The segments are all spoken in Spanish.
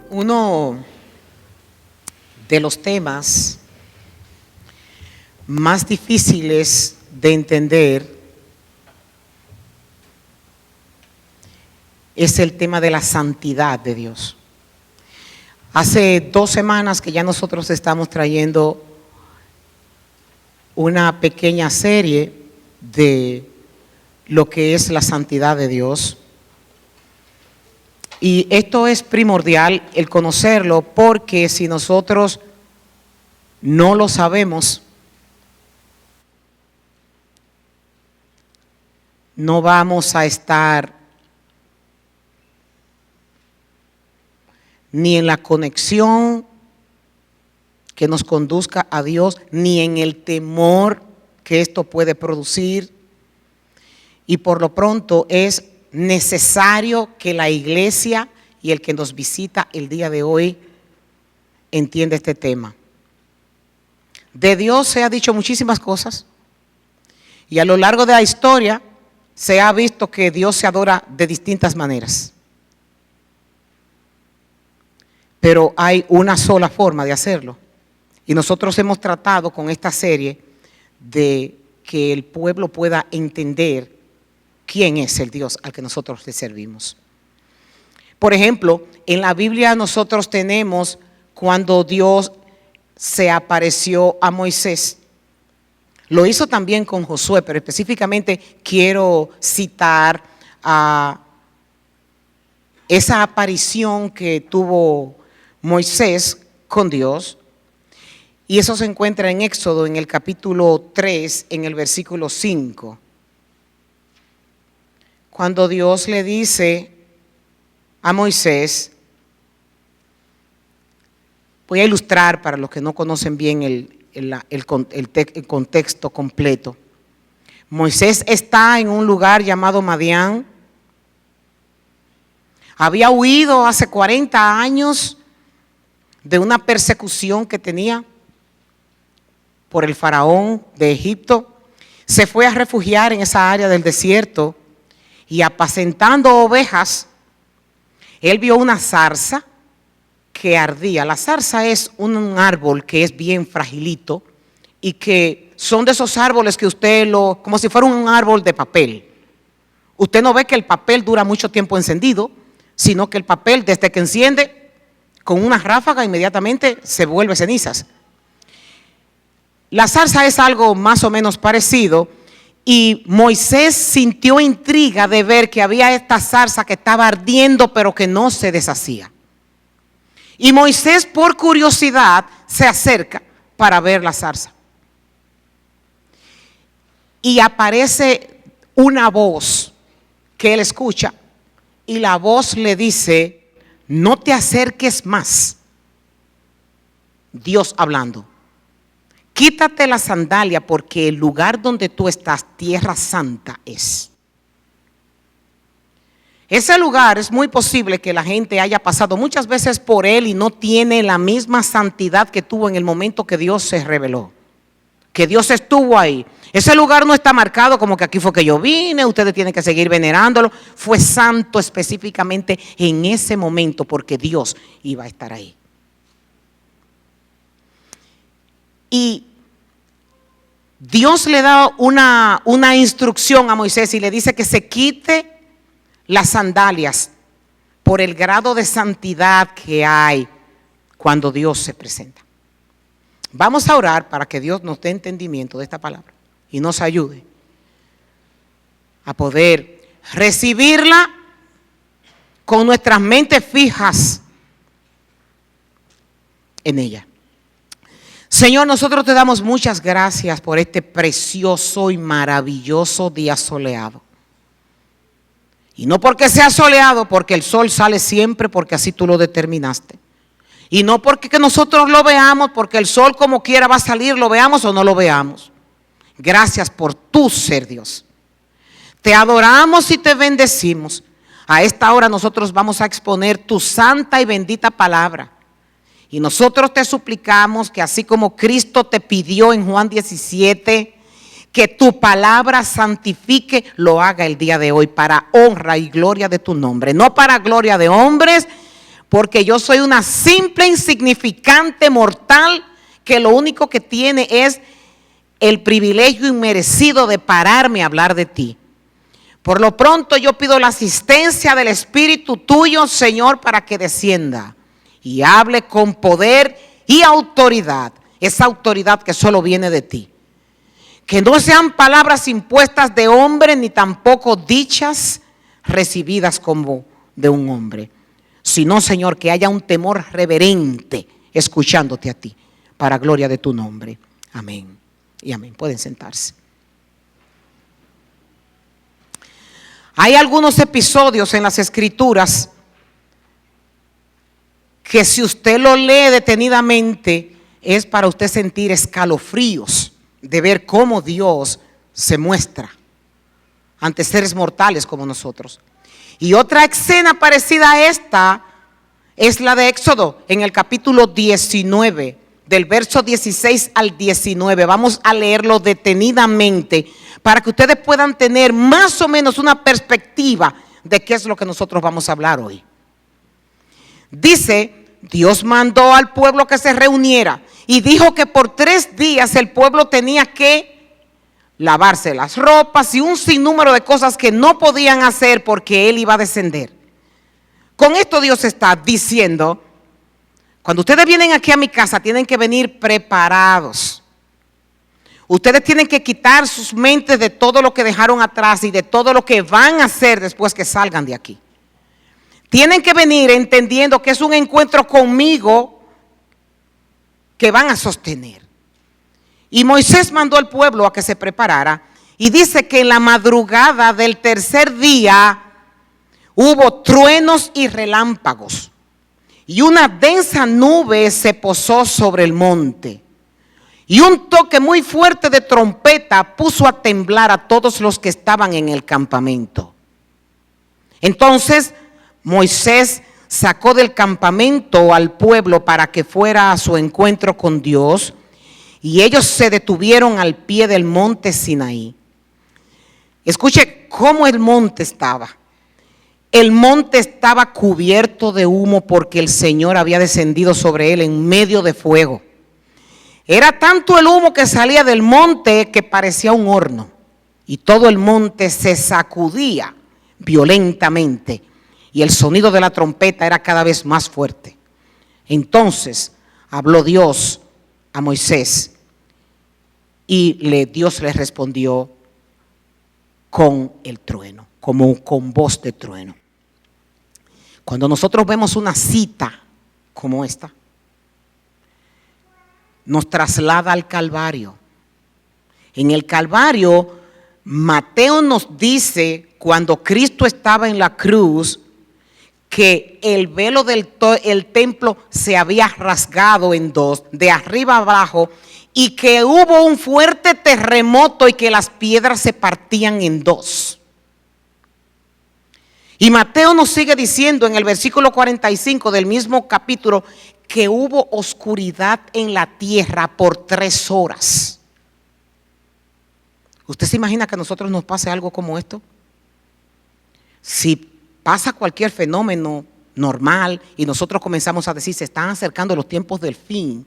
Uno de los temas más difíciles de entender es el tema de la santidad de Dios. Hace 2 semanas que ya nosotros estamos trayendo una pequeña serie de lo que es la santidad de Dios. Y esto es primordial el conocerlo, porque si nosotros no lo sabemos, no vamos a estar ni en la conexión que nos conduzca a Dios, ni en el temor que esto puede producir. Y por lo pronto es necesario que la iglesia y el que nos visita el día de hoy entienda este tema. De Dios se ha dicho muchísimas cosas, y a lo largo de la historia se ha visto que Dios se adora de distintas maneras. Pero hay una sola forma de hacerlo. Y nosotros hemos tratado con esta serie de que el pueblo pueda entender quién es el Dios al que nosotros le servimos. Por ejemplo, en la Biblia nosotros tenemos cuando Dios se apareció a Moisés. Lo hizo también con Josué, pero específicamente quiero citar a esa aparición que tuvo Moisés con Dios. Y eso se encuentra en Éxodo, en el capítulo 3, en el versículo 5. Cuando Dios le dice a Moisés, voy a ilustrar para los que no conocen bien el contexto completo. Moisés está en un lugar llamado Madián. Había huido hace 40 años de una persecución que tenía por el faraón de Egipto. Se fue a refugiar en esa área del desierto y apacentando ovejas, él vio una zarza que ardía. La zarza es un árbol que es bien fragilito y que son de esos árboles que usted como si fuera un árbol de papel. Usted no ve que el papel dura mucho tiempo encendido, sino que el papel desde que enciende con una ráfaga inmediatamente se vuelve cenizas. La zarza es algo más o menos parecido, y Moisés sintió intriga de ver que había esta zarza que estaba ardiendo pero que no se deshacía. Y Moisés, por curiosidad, se acerca para ver la zarza. Y aparece una voz que él escucha, y la voz le dice: no te acerques más. Dios hablando. Quítate la sandalia, porque el lugar donde tú estás, tierra santa es. Ese lugar es muy posible que la gente haya pasado muchas veces por él y no tiene la misma santidad que tuvo en el momento que Dios se reveló, que Dios estuvo ahí. Ese lugar no está marcado como que aquí fue que yo vine, ustedes tienen que seguir venerándolo. Fue santo específicamente en ese momento porque Dios iba a estar ahí. Y Dios le da una instrucción a Moisés y le dice que se quite las sandalias por el grado de santidad que hay cuando Dios se presenta. Vamos a orar para que Dios nos dé entendimiento de esta palabra y nos ayude a poder recibirla con nuestras mentes fijas en ella. Señor, nosotros te damos muchas gracias por este precioso y maravilloso día soleado. Y no porque sea soleado, porque el sol sale siempre, porque así tú lo determinaste. Y no porque que nosotros lo veamos, porque el sol como quiera va a salir, lo veamos o no lo veamos. Gracias por tu ser Dios. Te adoramos y te bendecimos. A esta hora nosotros vamos a exponer tu santa y bendita palabra. Y nosotros te suplicamos que así como Cristo te pidió en Juan 17, que tu palabra santifique, lo haga el día de hoy para honra y gloria de tu nombre. No para gloria de hombres, porque yo soy una simple, insignificante mortal que lo único que tiene es el privilegio inmerecido de pararme a hablar de ti. Por lo pronto yo pido la asistencia del Espíritu tuyo, Señor, para que descienda y hable con poder y autoridad, esa autoridad que solo viene de ti. Que no sean palabras impuestas de hombre, ni tampoco dichas recibidas como de un hombre, sino, Señor, que haya un temor reverente escuchándote a ti, para gloria de tu nombre. Amén y amén. Pueden sentarse. Hay algunos episodios en las Escrituras que si usted lo lee detenidamente es para usted sentir escalofríos de ver cómo Dios se muestra ante seres mortales como nosotros. Y otra escena parecida a esta es la de Éxodo en el capítulo 19, del verso 16 al 19. Vamos a leerlo detenidamente para que ustedes puedan tener más o menos una perspectiva de qué es lo que nosotros vamos a hablar hoy. Dice, Dios mandó al pueblo que se reuniera y dijo que por 3 días el pueblo tenía que lavarse las ropas y un sinnúmero de cosas que no podían hacer porque Él iba a descender. Con esto Dios está diciendo, cuando ustedes vienen aquí a mi casa tienen que venir preparados. Ustedes tienen que quitar sus mentes de todo lo que dejaron atrás y de todo lo que van a hacer después que salgan de aquí. Tienen que venir entendiendo que es un encuentro conmigo que van a sostener. Y Moisés mandó al pueblo a que se preparara y dice que en la madrugada del 3er día hubo truenos y relámpagos y una densa nube se posó sobre el monte. Y un toque muy fuerte de trompeta puso a temblar a todos los que estaban en el campamento. Entonces Moisés sacó del campamento al pueblo para que fuera a su encuentro con Dios, y ellos se detuvieron al pie del monte Sinaí. Escuche cómo el monte estaba. El monte estaba cubierto de humo porque el Señor había descendido sobre él en medio de fuego. Era tanto el humo que salía del monte que parecía un horno, y todo el monte se sacudía violentamente y el sonido de la trompeta era cada vez más fuerte. Entonces habló Dios a Moisés y Dios le respondió con el trueno, como con voz de trueno. Cuando nosotros vemos una cita como esta, nos traslada al Calvario. En el Calvario, Mateo nos dice, cuando Cristo estaba en la cruz, que el velo del templo se había rasgado en 2, de arriba abajo, y que hubo un fuerte terremoto y que las piedras se partían en 2. Y Mateo nos sigue diciendo en el versículo 45 del mismo capítulo que hubo oscuridad en la tierra por 3 horas. ¿Usted se imagina que a nosotros nos pase algo como esto? Si pasa cualquier fenómeno normal y nosotros comenzamos a decir se están acercando los tiempos del fin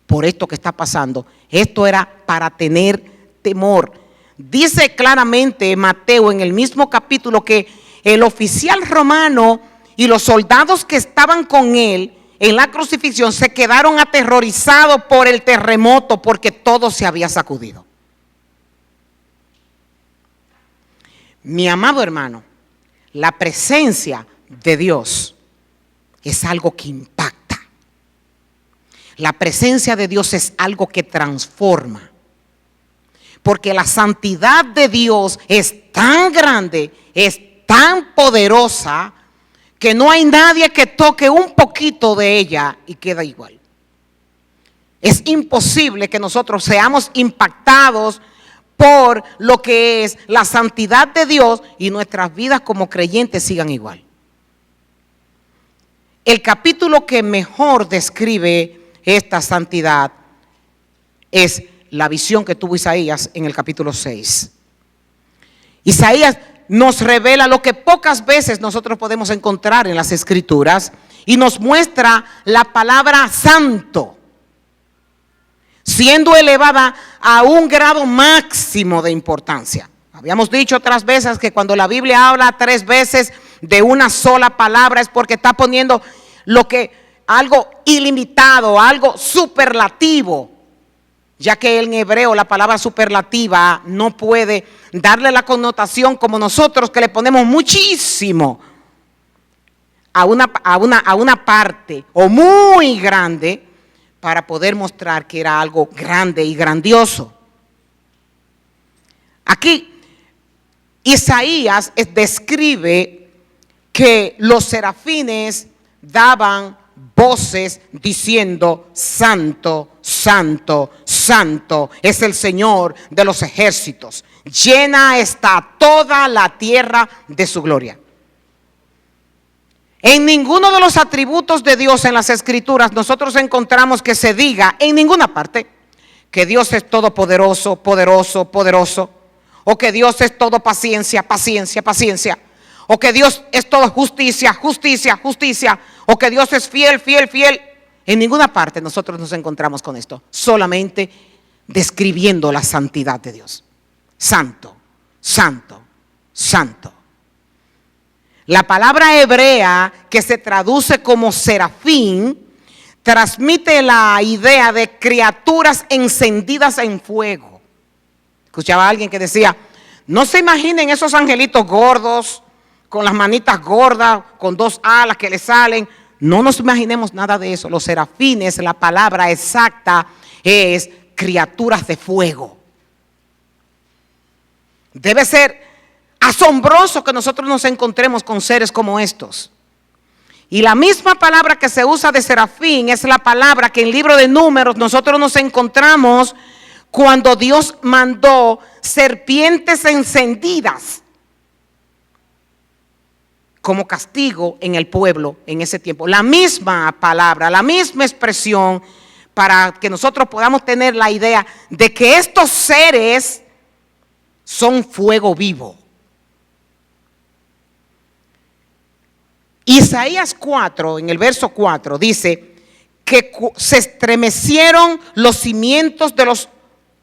por esto que está pasando, esto era para tener temor. Dice claramente Mateo en el mismo capítulo que el oficial romano y los soldados que estaban con él en la crucifixión se quedaron aterrorizados por el terremoto porque todo se había sacudido. Mi amado hermano, la presencia de Dios es algo que impacta. La presencia de Dios es algo que transforma. Porque la santidad de Dios es tan grande, es tan poderosa, que no hay nadie que toque un poquito de ella y queda igual. Es imposible que nosotros seamos impactados por lo que es la santidad de Dios y nuestras vidas como creyentes sigan igual. El capítulo que mejor describe esta santidad es la visión que tuvo Isaías en el capítulo 6. Isaías nos revela lo que pocas veces nosotros podemos encontrar en las Escrituras y nos muestra la palabra santo siendo elevada a un grado máximo de importancia. Habíamos dicho otras veces que cuando la Biblia habla 3 veces de una sola palabra es porque está poniendo algo ilimitado, algo superlativo, ya que en hebreo la palabra superlativa no puede darle la connotación como nosotros, que le ponemos muchísimo a una parte o muy grande para poder mostrar que era algo grande y grandioso. Aquí Isaías describe que los serafines daban voces diciendo: santo, santo, santo es el Señor de los ejércitos, llena está toda la tierra de su gloria. En ninguno de los atributos de Dios en las Escrituras nosotros encontramos que se diga en ninguna parte que Dios es todopoderoso, poderoso, poderoso, o que Dios es todo paciencia, paciencia, paciencia, o que Dios es todo justicia, justicia, justicia, o que Dios es fiel, fiel, fiel. En ninguna parte nosotros nos encontramos con esto, solamente describiendo la santidad de Dios. Santo, santo, santo. La palabra hebrea que se traduce como serafín transmite la idea de criaturas encendidas en fuego. Escuchaba a alguien que decía: no se imaginen esos angelitos gordos, con las manitas gordas, con 2 alas que le salen. No nos imaginemos nada de eso. Los serafines, la palabra exacta es criaturas de fuego. Debe ser asombroso que nosotros nos encontremos con seres como estos. Y la misma palabra que se usa de serafín es la palabra que en el libro de Números nosotros nos encontramos cuando Dios mandó serpientes encendidas como castigo en el pueblo en ese tiempo. La misma palabra, la misma expresión, para que nosotros podamos tener la idea de que estos seres son fuego vivo. Isaías 4, en el verso 4, dice que se estremecieron los cimientos de los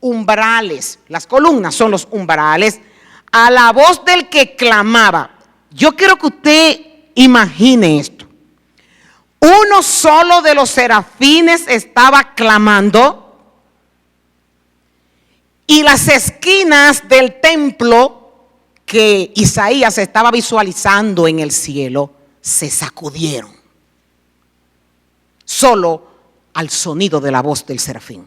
umbrales. Las columnas son los umbrales, a la voz del que clamaba. Yo quiero que usted imagine esto. Uno solo de los serafines estaba clamando y las esquinas del templo que Isaías estaba visualizando en el cielo se sacudieron solo al sonido de la voz del serafín.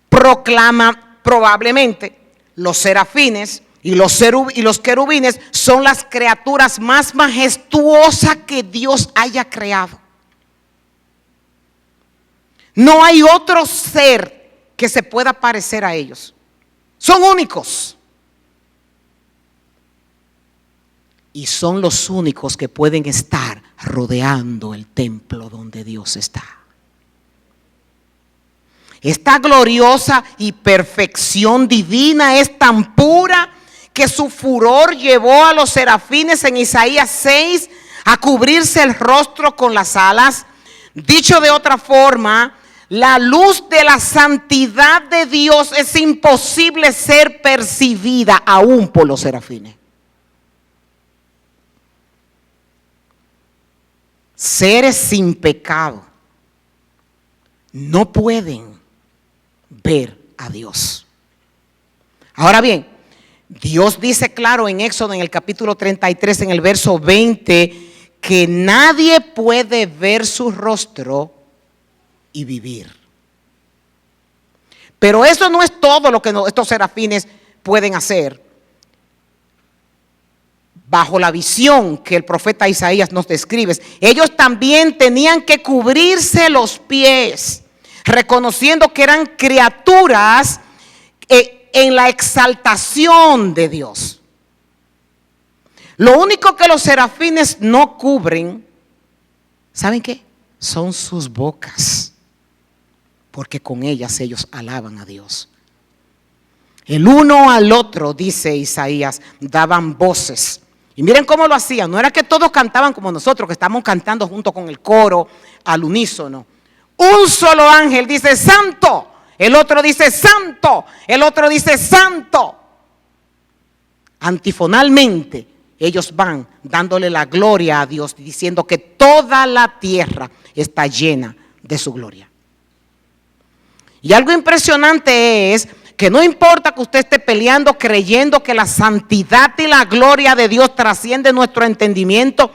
Proclama probablemente los serafines y los querubines son las criaturas más majestuosas que Dios haya creado. No hay otro ser que se pueda parecer a ellos. Son únicos. Y son los únicos que pueden estar rodeando el templo donde Dios está. Esta gloriosa y perfección divina es tan pura que su furor llevó a los serafines en Isaías 6 a cubrirse el rostro con las alas. Dicho de otra forma, la luz de la santidad de Dios es imposible ser percibida aún por los serafines. Seres sin pecado no pueden ver a Dios. Ahora bien, Dios dice claro en Éxodo en el capítulo 33 en el verso 20 que nadie puede ver su rostro y vivir. Pero eso no es todo lo que estos serafines pueden hacer. Bajo la visión que el profeta Isaías nos describe, ellos también tenían que cubrirse los pies, reconociendo que eran criaturas en la exaltación de Dios. Lo único que los serafines no cubren, ¿saben qué? Son sus bocas, porque con ellas ellos alaban a Dios. El uno al otro, dice Isaías, daban voces. Y miren cómo lo hacían. No era que todos cantaban como nosotros, que estamos cantando junto con el coro al unísono. Un solo ángel dice santo, el otro dice santo, el otro dice santo. Antifonalmente ellos van dándole la gloria a Dios, diciendo que toda la tierra está llena de su gloria. Y algo impresionante es que no importa que usted esté peleando creyendo que la santidad y la gloria de Dios trasciende nuestro entendimiento.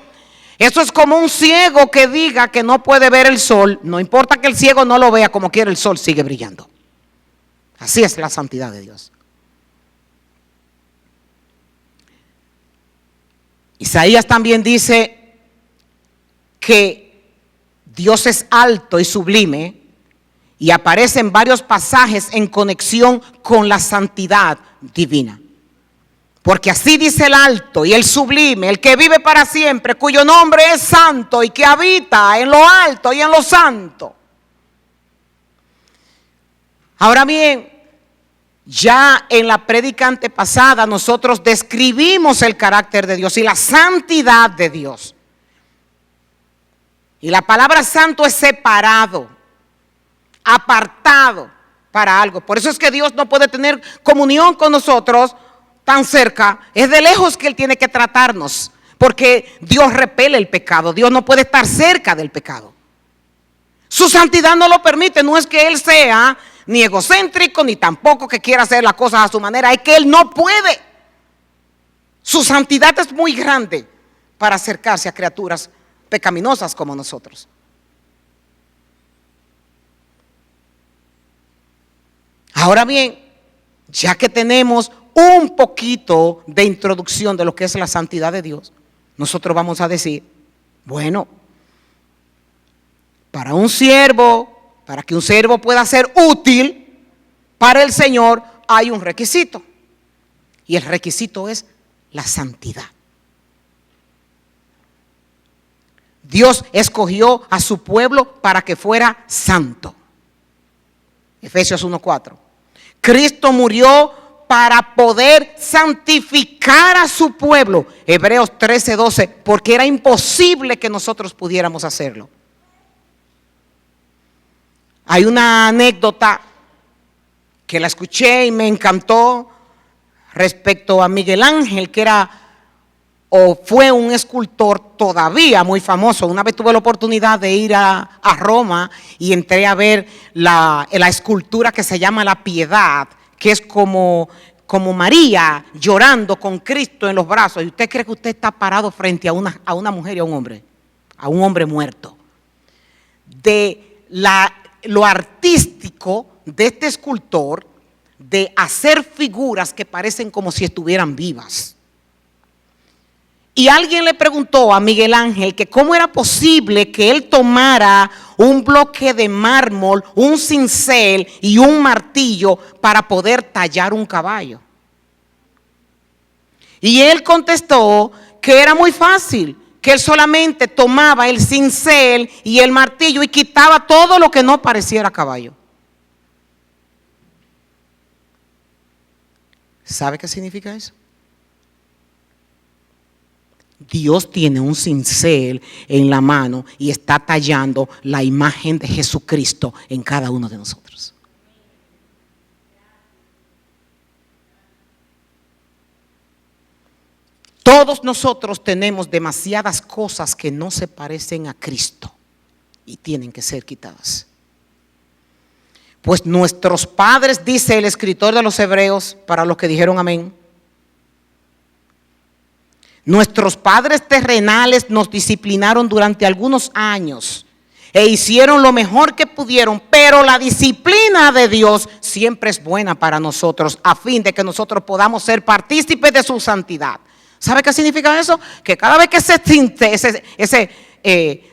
Eso es como un ciego que diga que no puede ver el sol. No importa que el ciego no lo vea, como quiera el sol sigue brillando. Así es la santidad de Dios. Isaías también dice que Dios es alto y sublime y aparece en varios pasajes en conexión con la santidad divina. Porque así dice el alto y el sublime, el que vive para siempre, cuyo nombre es santo y que habita en lo alto y en lo santo. Ahora bien, ya en la prédica antepasada nosotros describimos el carácter de Dios y la santidad de Dios. Y la palabra santo es separado, apartado para algo. Por eso es que Dios no puede tener comunión con nosotros tan cerca. Es de lejos que Él tiene que tratarnos, porque Dios repele el pecado. Dios no puede estar cerca del pecado. Su santidad no lo permite. No es que Él sea ni egocéntrico, ni tampoco que quiera hacer las cosas a su manera. Es que Él no puede. Su santidad es muy grande para acercarse a criaturas pecaminosas como nosotros. Ahora bien, ya que tenemos un poquito de introducción de lo que es la santidad de Dios, nosotros vamos a decir, bueno, para un siervo, para que un siervo pueda ser útil para el Señor, hay un requisito. Y el requisito es la santidad. Dios escogió a su pueblo para que fuera santo. Efesios 1:4. Cristo murió para poder santificar a su pueblo. Hebreos 13:12, porque era imposible que nosotros pudiéramos hacerlo. Hay una anécdota que la escuché y me encantó respecto a Miguel Ángel, que era o fue un escultor todavía muy famoso. Una vez tuve la oportunidad de ir a Roma y entré a ver la escultura que se llama La Piedad, que es como María llorando con Cristo en los brazos. ¿Y usted cree que usted está parado frente a una mujer y a un hombre muerto? De lo artístico de este escultor, de hacer figuras que parecen como si estuvieran vivas. Y alguien le preguntó a Miguel Ángel que cómo era posible que él tomara un bloque de mármol, un cincel y un martillo para poder tallar un caballo. Y él contestó que era muy fácil, que él solamente tomaba el cincel y el martillo y quitaba todo lo que no pareciera caballo. ¿Sabe qué significa eso? Dios tiene un cincel en la mano y está tallando la imagen de Jesucristo en cada uno de nosotros. Todos nosotros tenemos demasiadas cosas que no se parecen a Cristo y tienen que ser quitadas. Pues nuestros padres, dice el escritor de los Hebreos, para los que dijeron amén, nuestros padres terrenales nos disciplinaron durante algunos años e hicieron lo mejor que pudieron, pero la disciplina de Dios siempre es buena para nosotros, a fin de que nosotros podamos ser partícipes de su santidad. ¿Sabe qué significa eso? Que cada vez que ese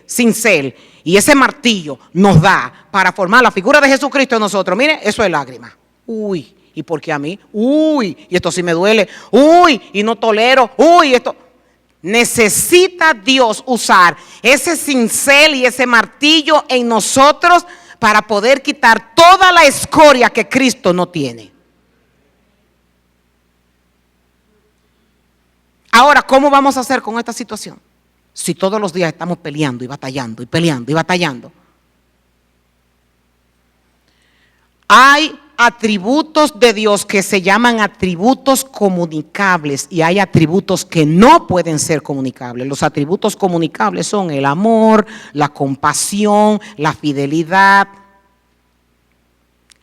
cincel y ese martillo nos da para formar la figura de Jesucristo en nosotros, mire, eso es lágrima. Uy, ¿y por qué a mí? Uy, y esto sí me duele. Uy, y no tolero. Uy, esto. Necesita Dios usar ese cincel y ese martillo en nosotros para poder quitar toda la escoria que Cristo no tiene. Ahora, ¿cómo vamos a hacer con esta situación? Si todos los días estamos peleando y batallando y peleando y batallando. Hay atributos de Dios que se llaman atributos comunicables y hay atributos que no pueden ser comunicables. Los atributos comunicables son el amor, la compasión, la fidelidad,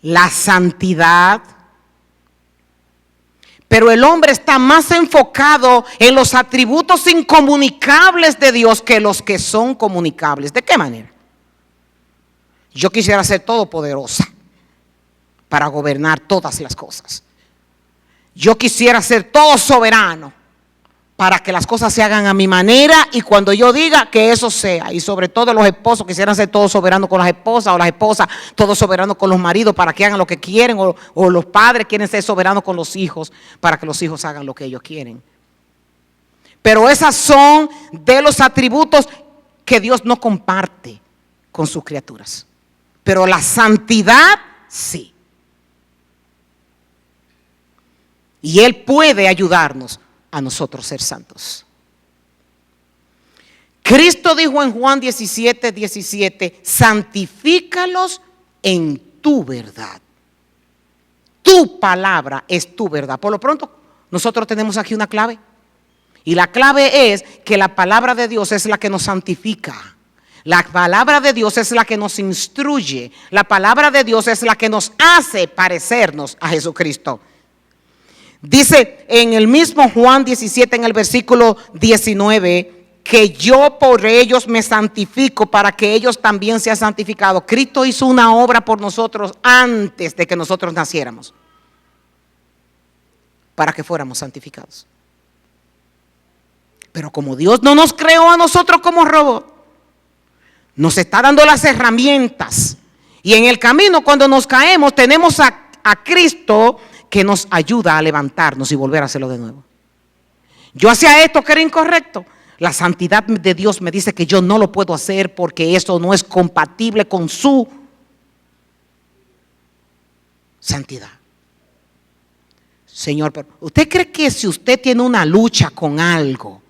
la santidad. Pero el hombre está más enfocado en los atributos incomunicables de Dios que los que son comunicables. ¿De qué manera? Yo quisiera ser todopoderosa para gobernar todas las cosas. Yo quisiera ser todo soberano para que las cosas se hagan a mi manera y cuando yo diga que eso sea. Y sobre todo los esposos quisieran ser todos soberanos con las esposas o las esposas todos soberanos con los maridos para que hagan lo que quieren o los padres quieren ser soberanos con los hijos para que los hijos hagan lo que ellos quieren. Pero esas son de los atributos que Dios no comparte con sus criaturas. Pero la santidad sí. Y Él puede ayudarnos a nosotros ser santos. Cristo dijo en Juan 17:17, santifícalos en tu verdad. Tu palabra es tu verdad. Por lo pronto, nosotros tenemos aquí una clave. Y la clave es que la palabra de Dios es la que nos santifica. La palabra de Dios es la que nos instruye. La palabra de Dios es la que nos hace parecernos a Jesucristo. Dice en el mismo Juan 17, en el versículo 19, que yo por ellos me santifico para que ellos también sean santificados. Cristo hizo una obra por nosotros antes de que nosotros naciéramos, para que fuéramos santificados. Pero como Dios no nos creó a nosotros como robots, nos está dando las herramientas. Y en el camino, cuando nos caemos, tenemos a Cristo que nos ayuda a levantarnos y volver a hacerlo de nuevo. Yo hacía esto que era incorrecto. La santidad de Dios me dice que yo no lo puedo hacer porque eso no es compatible con su santidad. Señor, pero ¿usted cree que si usted tiene una lucha con algo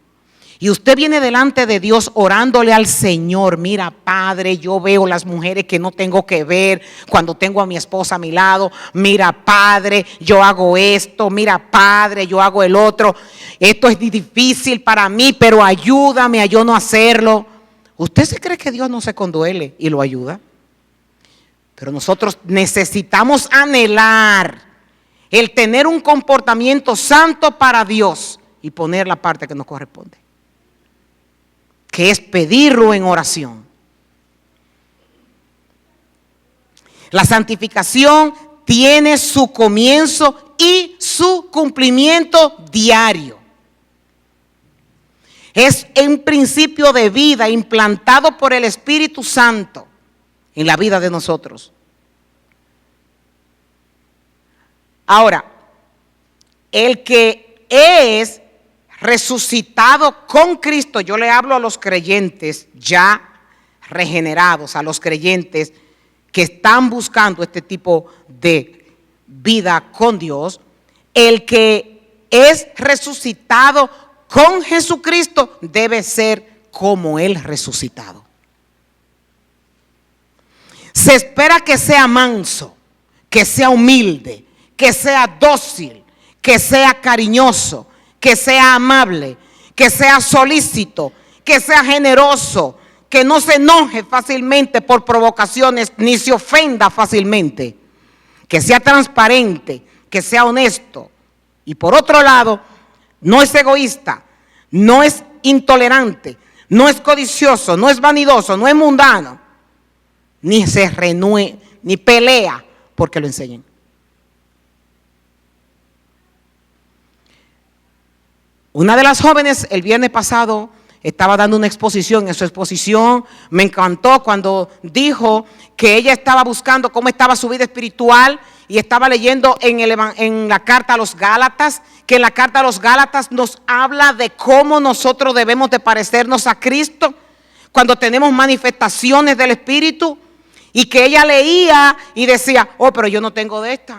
y usted viene delante de Dios orándole al Señor, mira, Padre, yo veo las mujeres que no tengo que ver cuando tengo a mi esposa a mi lado, mira, Padre, yo hago esto, mira, Padre, yo hago el otro, esto es difícil para mí, pero ayúdame a yo no hacerlo? ¿Usted se cree que Dios no se conduele y lo ayuda? Pero nosotros necesitamos anhelar el tener un comportamiento santo para Dios y poner la parte que nos corresponde, que es pedirlo en oración. La santificación tiene su comienzo y su cumplimiento diario. Es un principio de vida implantado por el Espíritu Santo en la vida de nosotros. Ahora, el que es resucitado con Cristo, yo le hablo a los creyentes ya regenerados, a los creyentes que están buscando este tipo de vida con Dios, el que es resucitado con Jesucristo debe ser como Él resucitado. Se espera que sea manso, que sea humilde, que sea dócil, que sea cariñoso, que sea amable, que sea solícito, que sea generoso, que no se enoje fácilmente por provocaciones ni se ofenda fácilmente, que sea transparente, que sea honesto. Y por otro lado, no es egoísta, no es intolerante, no es codicioso, no es vanidoso, no es mundano, ni se renueve, ni pelea porque lo enseñen. Una de las jóvenes el viernes pasado estaba dando una exposición. En su exposición me encantó cuando dijo que ella estaba buscando cómo estaba su vida espiritual y estaba leyendo en la carta a los Gálatas, que en la carta a los Gálatas nos habla de cómo nosotros debemos de parecernos a Cristo cuando tenemos manifestaciones del Espíritu, y que ella leía y decía, oh, pero yo no tengo de estas.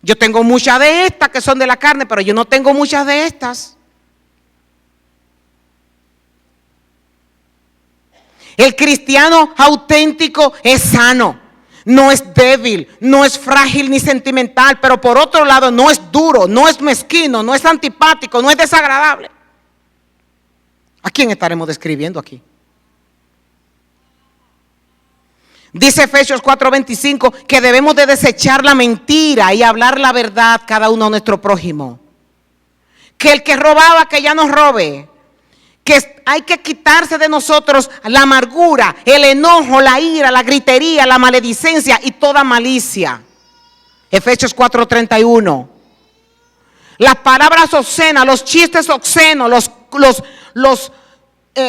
Yo tengo muchas de estas que son de la carne, pero yo no tengo muchas de estas. El cristiano auténtico es sano, no es débil, no es frágil ni sentimental, pero por otro lado no es duro, no es mezquino, no es antipático, no es desagradable. ¿A quién estaremos describiendo aquí? Dice Efesios 4:25 que debemos de desechar la mentira y hablar la verdad cada uno a nuestro prójimo. Que el que robaba, que ya no robe. Que hay que quitarse de nosotros la amargura, el enojo, la ira, la gritería, la maledicencia y toda malicia. Efesios 4:31. Las palabras obscenas, los chistes obscenos,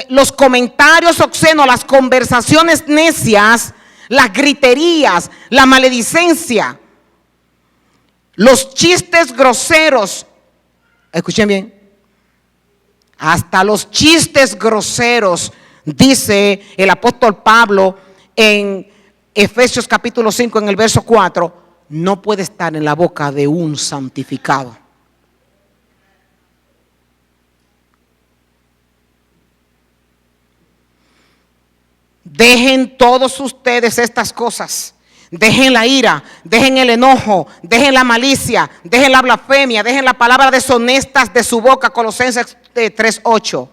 los comentarios obscenos, las conversaciones necias, las griterías, la maledicencia, los chistes groseros. Escuchen bien. Hasta los chistes groseros, dice el apóstol Pablo en Efesios capítulo 5 en el verso 4, no puede estar en la boca de un santificado. Dejen todos ustedes estas cosas. Dejen la ira, dejen el enojo, dejen la malicia, dejen la blasfemia, dejen la palabra deshonestas de su boca. Colosenses 3:8.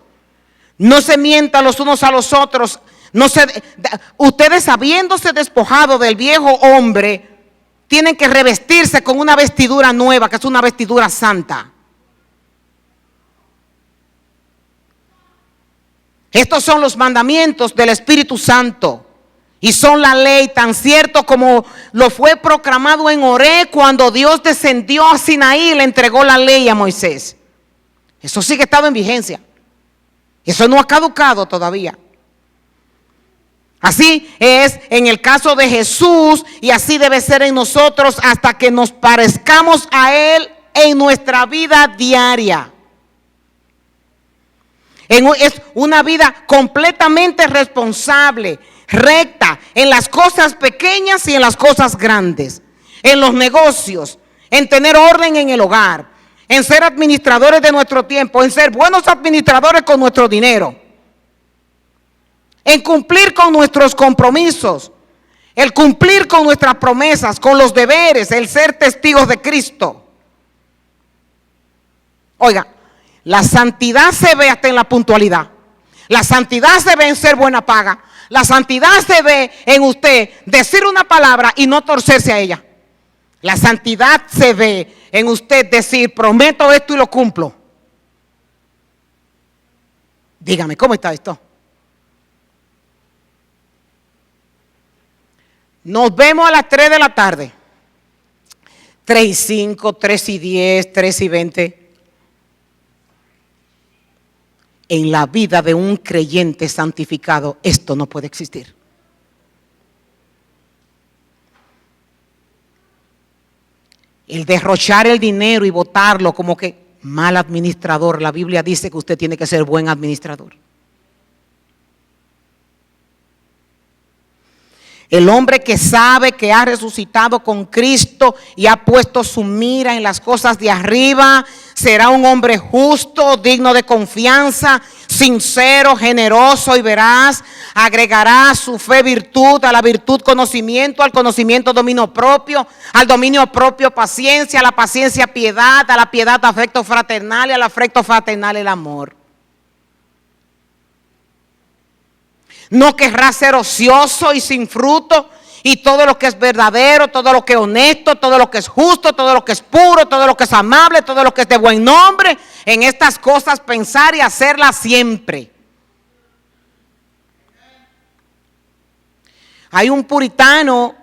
No se mientan los unos a los otros. Ustedes, habiéndose despojado del viejo hombre, tienen que revestirse con una vestidura nueva, que es una vestidura santa. Estos son los mandamientos del Espíritu Santo y son la ley, tan cierto como lo fue proclamado en Horeb cuando Dios descendió a Sinaí y le entregó la ley a Moisés. Eso sigue estando en vigencia. Eso no ha caducado todavía. Así es en el caso de Jesús y así debe ser en nosotros hasta que nos parezcamos a Él en nuestra vida diaria. Es una vida completamente responsable, recta, en las cosas pequeñas y en las cosas grandes, en los negocios, en tener orden en el hogar, en ser administradores de nuestro tiempo, en ser buenos administradores con nuestro dinero, en cumplir con nuestros compromisos, el cumplir con nuestras promesas, con los deberes, el ser testigos de Cristo. Oiga, la santidad se ve hasta en la puntualidad. La santidad se ve en ser buena paga. La santidad se ve en usted decir una palabra y no torcerse a ella. La santidad se ve en usted decir, prometo esto y lo cumplo. Dígame, ¿cómo está esto? Nos vemos a las 3 de la tarde. 3:05, 3:10, 3:20. En la vida de un creyente santificado, esto no puede existir. El derrochar el dinero y botarlo como que mal administrador. La Biblia dice que usted tiene que ser buen administrador. El hombre que sabe que ha resucitado con Cristo y ha puesto su mira en las cosas de arriba, será un hombre justo, digno de confianza, sincero, generoso y veraz. Agregará a su fe virtud, a la virtud conocimiento, al conocimiento dominio propio, al dominio propio paciencia, a la paciencia piedad, a la piedad afecto fraternal y al afecto fraternal el amor. No querrá ser ocioso y sin fruto, y todo lo que es verdadero, todo lo que es honesto, todo lo que es justo, todo lo que es puro, todo lo que es amable, todo lo que es de buen nombre, en estas cosas pensar y hacerlas siempre. Hay un puritano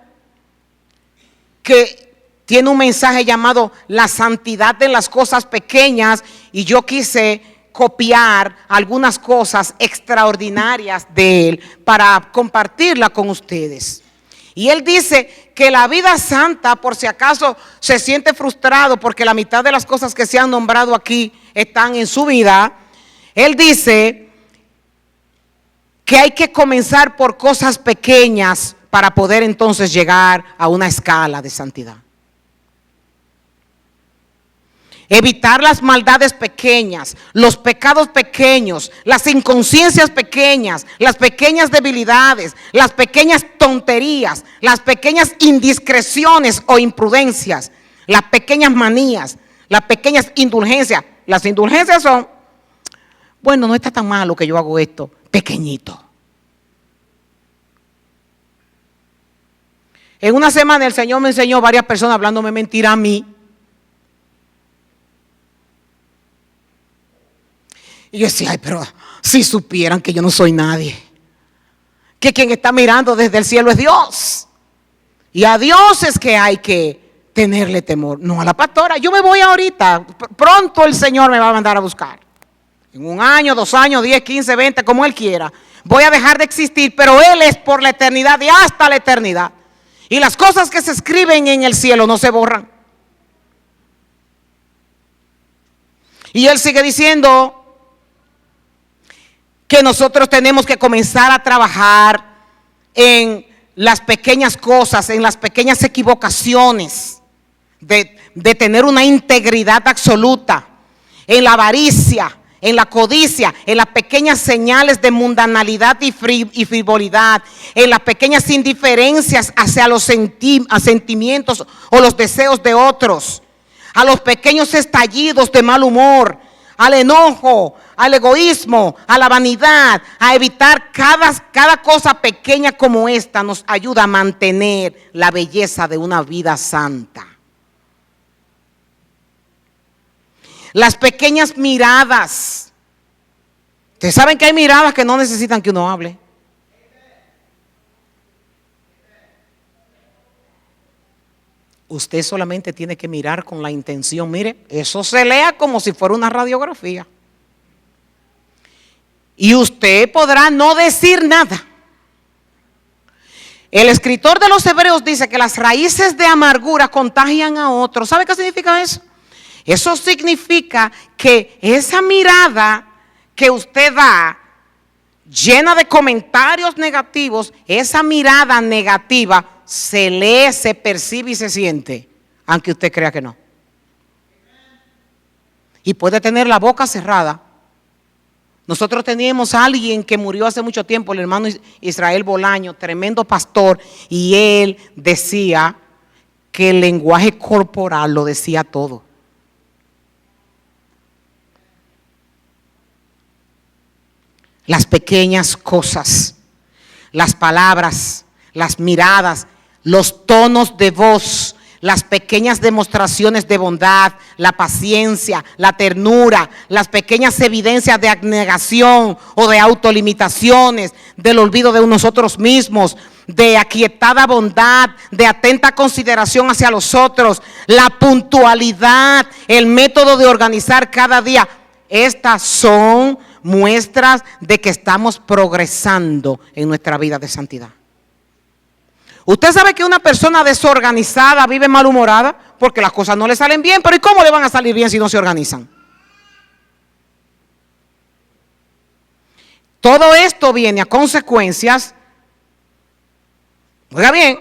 que tiene un mensaje llamado la santidad de las cosas pequeñas, y yo quise copiar algunas cosas extraordinarias de él para compartirla con ustedes. Y él dice que la vida santa, por si acaso se siente frustrado porque la mitad de las cosas que se han nombrado aquí están en su vida, él dice que hay que comenzar por cosas pequeñas para poder entonces llegar a una escala de santidad. evitar las maldades pequeñas, los pecados pequeños, las inconsciencias pequeñas, las pequeñas debilidades, las pequeñas tonterías, las pequeñas indiscreciones o imprudencias, las pequeñas manías, las pequeñas indulgencias. Las indulgencias son, bueno, no está tan malo que yo hago esto, pequeñito. En una semana el Señor me enseñó varias personas hablándome mentira a mí. Y yo decía, ay, pero si supieran que yo no soy nadie, que quien está mirando desde el cielo es Dios, y a Dios es que hay que tenerle temor, no a la pastora. Yo me voy ahorita, pronto el Señor me va a mandar a buscar, en 1 año, 2 años, 10, 15, 20, como Él quiera, voy a dejar de existir, pero Él es por la eternidad y hasta la eternidad, y las cosas que se escriben en el cielo no se borran. Y Él sigue diciendo que nosotros tenemos que comenzar a trabajar en las pequeñas cosas, en las pequeñas equivocaciones, de tener una integridad absoluta, en la avaricia, en la codicia, en las pequeñas señales de mundanalidad y frivolidad, en las pequeñas indiferencias hacia los sentimientos o los deseos de otros, a los pequeños estallidos de mal humor, al enojo, al egoísmo, a la vanidad, a evitar cada cosa pequeña como esta nos ayuda a mantener la belleza de una vida santa. Las pequeñas miradas. Ustedes saben que hay miradas que no necesitan que uno hable. Usted solamente tiene que mirar con la intención. Mire, eso se lea como si fuera una radiografía. Y usted podrá no decir nada. El escritor de los Hebreos dice que las raíces de amargura contagian a otros. ¿Sabe qué significa eso? Eso significa que esa mirada que usted da, llena de comentarios negativos, esa mirada negativa se lee, se percibe y se siente, aunque usted crea que no. Y puede tener la boca cerrada. Nosotros teníamos a alguien que murió hace mucho tiempo, el hermano Israel Bolaño, tremendo pastor, y él decía que el lenguaje corporal lo decía todo. Las pequeñas cosas, las palabras, las miradas, los tonos de voz, las pequeñas demostraciones de bondad, la paciencia, la ternura, las pequeñas evidencias de abnegación o de autolimitaciones, del olvido de nosotros mismos, de aquietada bondad, de atenta consideración hacia los otros, la puntualidad, el método de organizar cada día. Estas son muestras de que estamos progresando en nuestra vida de santidad. Usted sabe que una persona desorganizada vive malhumorada porque las cosas no le salen bien, pero ¿y cómo le van a salir bien si no se organizan? Todo esto viene a consecuencias, oiga bien,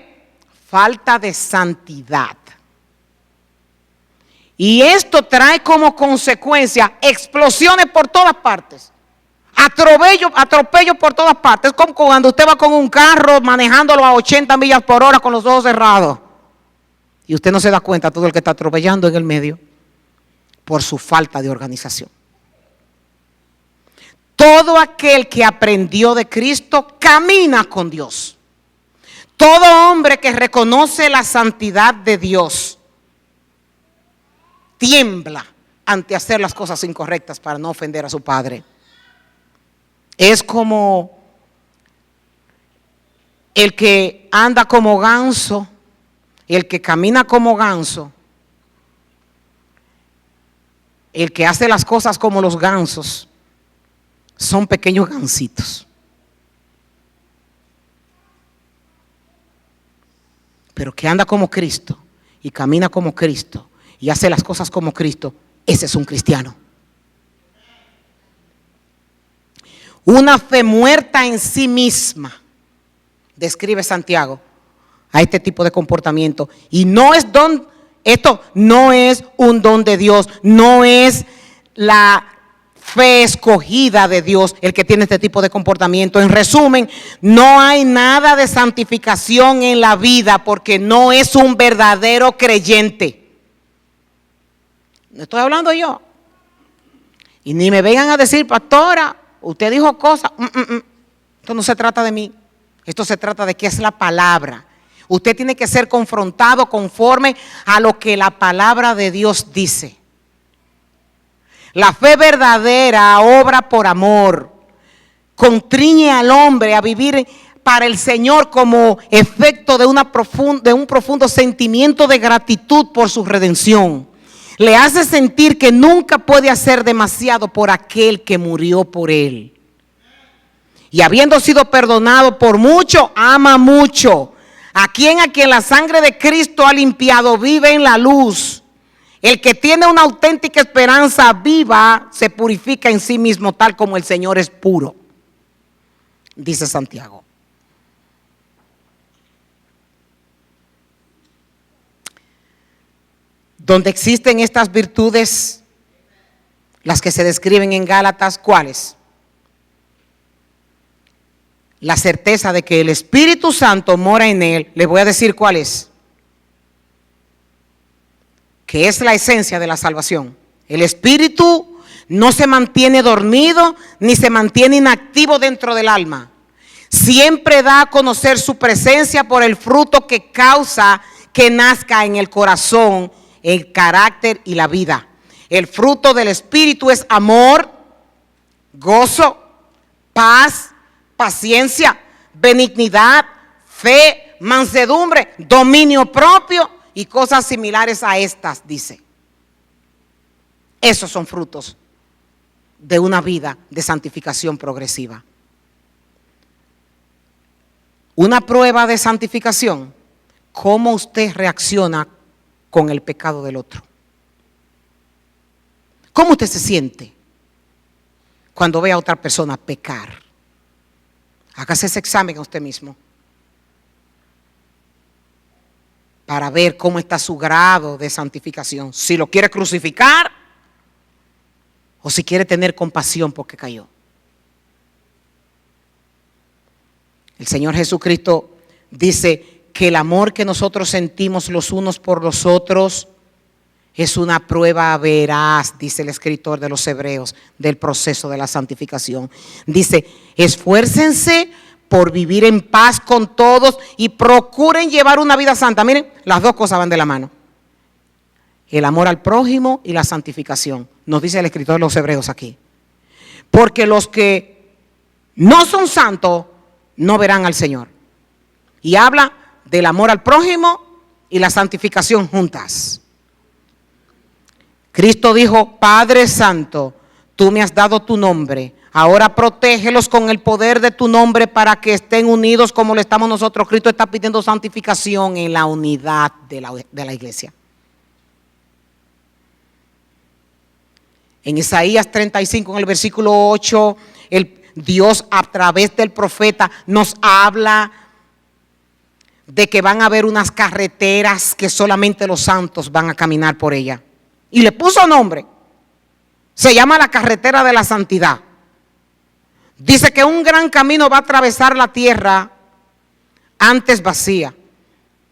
falta de santidad. Y esto trae como consecuencia explosiones por todas partes, atropellos por todas partes. Es como cuando usted va con un carro manejándolo a 80 millas por hora con los ojos cerrados y usted no se da cuenta todo el que está atropellando en el medio por su falta de organización. Todo aquel que aprendió de Cristo camina con Dios. Todo hombre que reconoce la santidad de Dios tiembla ante hacer las cosas incorrectas para no ofender a su padre. Es como el que anda como ganso, el que camina como ganso, el que hace las cosas como los gansos, son pequeños gansitos. Pero que anda como Cristo y camina como Cristo y hace las cosas como Cristo, ese es un cristiano. Una fe muerta en sí misma, describe Santiago a este tipo de comportamiento. Y no es don esto no es un don de Dios, no es la fe escogida de Dios el que tiene este tipo de comportamiento. En resumen, no hay nada de santificación en la vida porque no es un verdadero creyente. No estoy hablando yo. Y ni me vengan a decir, pastora, usted dijo cosas. Esto no se trata de mí. Esto se trata de qué es la palabra. Usted tiene que ser confrontado conforme a lo que la palabra de Dios dice. La fe verdadera obra por amor, constriñe al hombre a vivir para el Señor como efecto de un profundo sentimiento de gratitud por su redención. Le hace sentir que nunca puede hacer demasiado por aquel que murió por él. Y habiendo sido perdonado por mucho, ama mucho. A quien la sangre de Cristo ha limpiado, vive en la luz. El que tiene una auténtica esperanza viva se purifica en sí mismo tal como el Señor es puro, dice Santiago. Donde existen estas virtudes, las que se describen en Gálatas, ¿cuáles? La certeza de que el Espíritu Santo mora en él. Les voy a decir cuál es. Que es la esencia de la salvación. El Espíritu no se mantiene dormido ni se mantiene inactivo dentro del alma. Siempre da a conocer su presencia por el fruto que causa que nazca en el corazón, el carácter y la vida. El fruto del Espíritu es amor, gozo, paz, paciencia, benignidad, fe, mansedumbre, dominio propio y cosas similares a estas, dice. Esos son frutos de una vida de santificación progresiva. Una prueba de santificación, cómo usted reacciona con el pecado del otro. ¿Cómo usted se siente cuando ve a otra persona pecar? Hágase ese examen a usted mismo para ver cómo está su grado de santificación. Si lo quiere crucificar o si quiere tener compasión porque cayó. El Señor Jesucristo dice que el amor que nosotros sentimos los unos por los otros es una prueba veraz, dice el escritor de los Hebreos, del proceso de la santificación. Dice, esfuércense por vivir en paz con todos y procuren llevar una vida santa. Miren, las dos cosas van de la mano. El amor al prójimo y la santificación. Nos dice el escritor de los Hebreos aquí. Porque los que no son santos no verán al Señor. Y habla del amor al prójimo y la santificación juntas. Cristo dijo, Padre Santo, tú me has dado tu nombre, ahora protégelos con el poder de tu nombre para que estén unidos como lo estamos nosotros. Cristo está pidiendo santificación en la unidad de la iglesia. En Isaías 35, en el versículo 8, Dios a través del profeta nos habla de que van a haber unas carreteras que solamente los santos van a caminar por ella. Y le puso nombre. Se llama la carretera de la santidad. Dice que un gran camino va a atravesar la tierra antes vacía.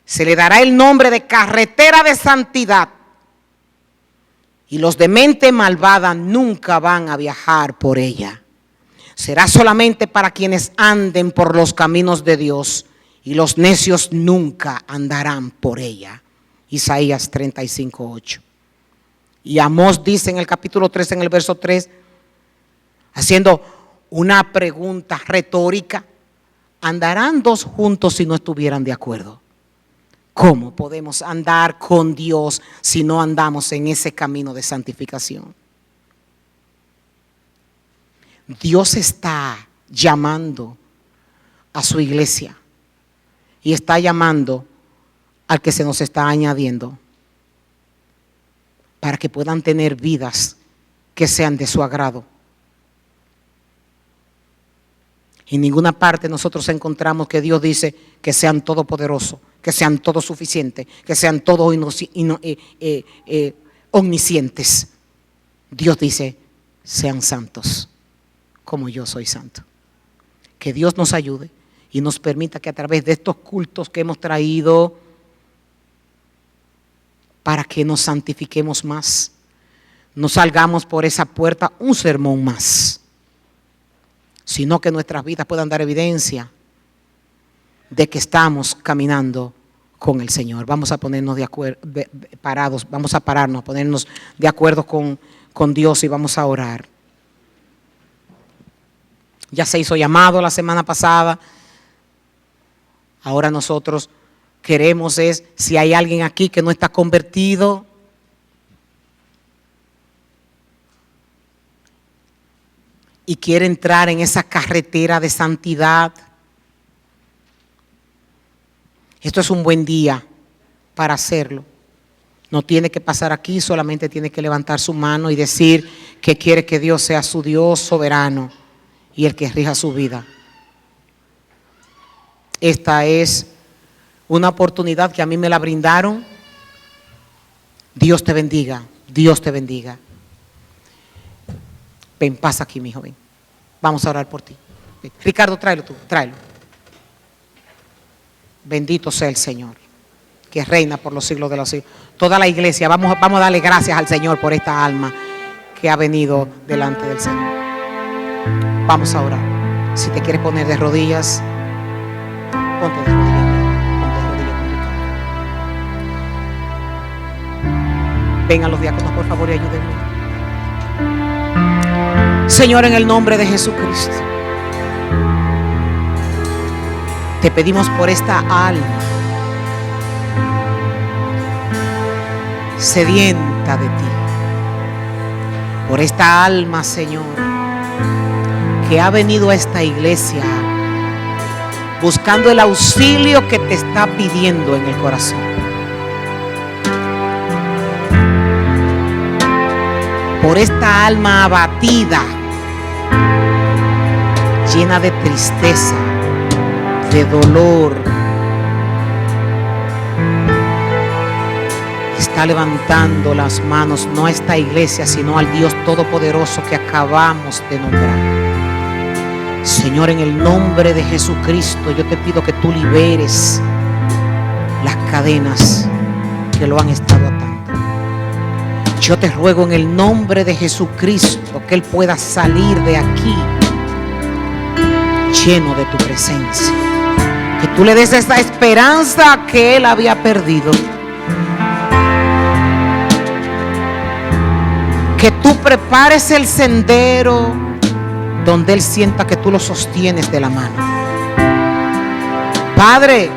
Se le dará el nombre de carretera de santidad. Y los de mente malvada nunca van a viajar por ella. Será solamente para quienes anden por los caminos de Dios. Y los necios nunca andarán por ella. Isaías 35, 8. Y Amós dice en el capítulo 3, en el verso 3, haciendo una pregunta retórica, ¿andarán dos juntos si no estuvieran de acuerdo? ¿Cómo podemos andar con Dios si no andamos en ese camino de santificación? Dios está llamando a su iglesia y está llamando al que se nos está añadiendo, para que puedan tener vidas que sean de su agrado. En ninguna parte nosotros encontramos que Dios dice que sean todopoderosos, que sean todos suficientes, que sean todos omniscientes. Dios dice, sean santos, como yo soy santo. Que Dios nos ayude y nos permita que a través de estos cultos que hemos traído, para que nos santifiquemos más, no salgamos por esa puerta un sermón más, sino que nuestras vidas puedan dar evidencia de que estamos caminando con el Señor. Vamos a ponernos de acuerdo, parados, vamos a pararnos, a ponernos de acuerdo con Dios y vamos a orar. Ya se hizo llamado la semana pasada. Ahora nosotros queremos es, si hay alguien aquí que no está convertido, y quiere entrar en esa carretera de santidad, esto es un buen día para hacerlo. No tiene que pasar aquí, solamente tiene que levantar su mano y decir que quiere que Dios sea su Dios soberano y el que rija su vida. Esta es una oportunidad que a mí me la brindaron. Dios te bendiga, Dios te bendiga. Ven, pasa aquí, mi joven. Vamos a orar por ti. Ven. Ricardo, tráelo tú, tráelo. Bendito sea el Señor, que reina por los siglos de los siglos. Toda la iglesia, vamos a darle gracias al Señor por esta alma que ha venido delante del Señor. Vamos a orar. Si te quieres poner de rodillas, ponte de rodillas. Vengan los diáconos, por favor, y ayúdenme. Señor, en el nombre de Jesucristo, te pedimos por esta alma sedienta de ti, por esta alma, Señor, que ha venido a esta iglesia buscando el auxilio que te está pidiendo en el corazón. Por esta alma abatida, llena de tristeza, de dolor, está levantando las manos no a esta iglesia, sino al Dios Todopoderoso que acabamos de nombrar. Señor, en el nombre de Jesucristo, yo te pido que tú liberes las cadenas que lo han estado atando. Yo te ruego en el nombre de Jesucristo que Él pueda salir de aquí lleno de tu presencia. Que tú le des esa esperanza que Él había perdido. Que tú prepares el sendero donde Él sienta que tú lo sostienes de la mano. Padre,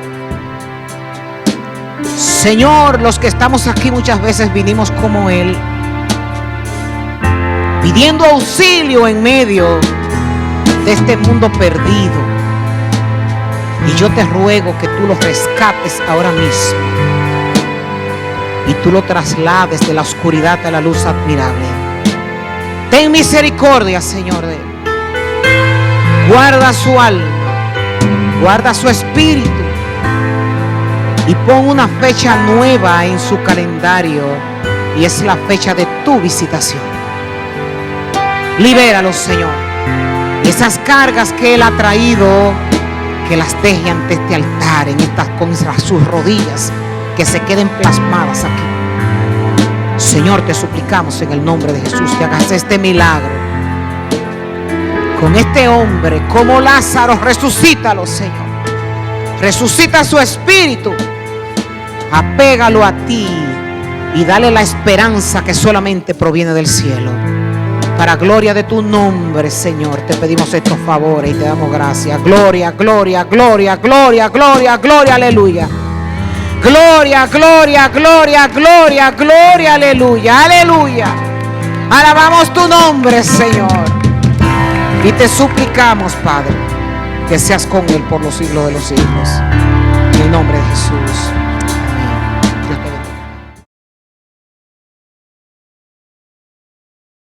Señor, los que estamos aquí muchas veces vinimos como Él, pidiendo auxilio en medio de este mundo perdido. Y yo te ruego que tú lo rescates ahora mismo y tú lo traslades de la oscuridad a la luz admirable. Ten misericordia, Señor, de Él. Guarda su alma, guarda su espíritu y pon una fecha nueva en su calendario, y es la fecha de tu visitación. Libéralo, Señor. Esas cargas que Él ha traído, que las deje ante este altar, con sus rodillas, que se queden plasmadas aquí. Señor, te suplicamos en el nombre de Jesús que hagas este milagro con este hombre, como Lázaro. Resucítalo, Señor. Resucita su espíritu. Apégalo a ti y dale la esperanza que solamente proviene del cielo. Para gloria de tu nombre, Señor, te pedimos estos favores y te damos gracias. Gloria, gloria, gloria, gloria, gloria, gloria, aleluya. Gloria, gloria, gloria, gloria, gloria, aleluya, aleluya. Alabamos tu nombre, Señor. Y te suplicamos, Padre, que seas con Él por los siglos de los siglos. En el nombre de Jesús.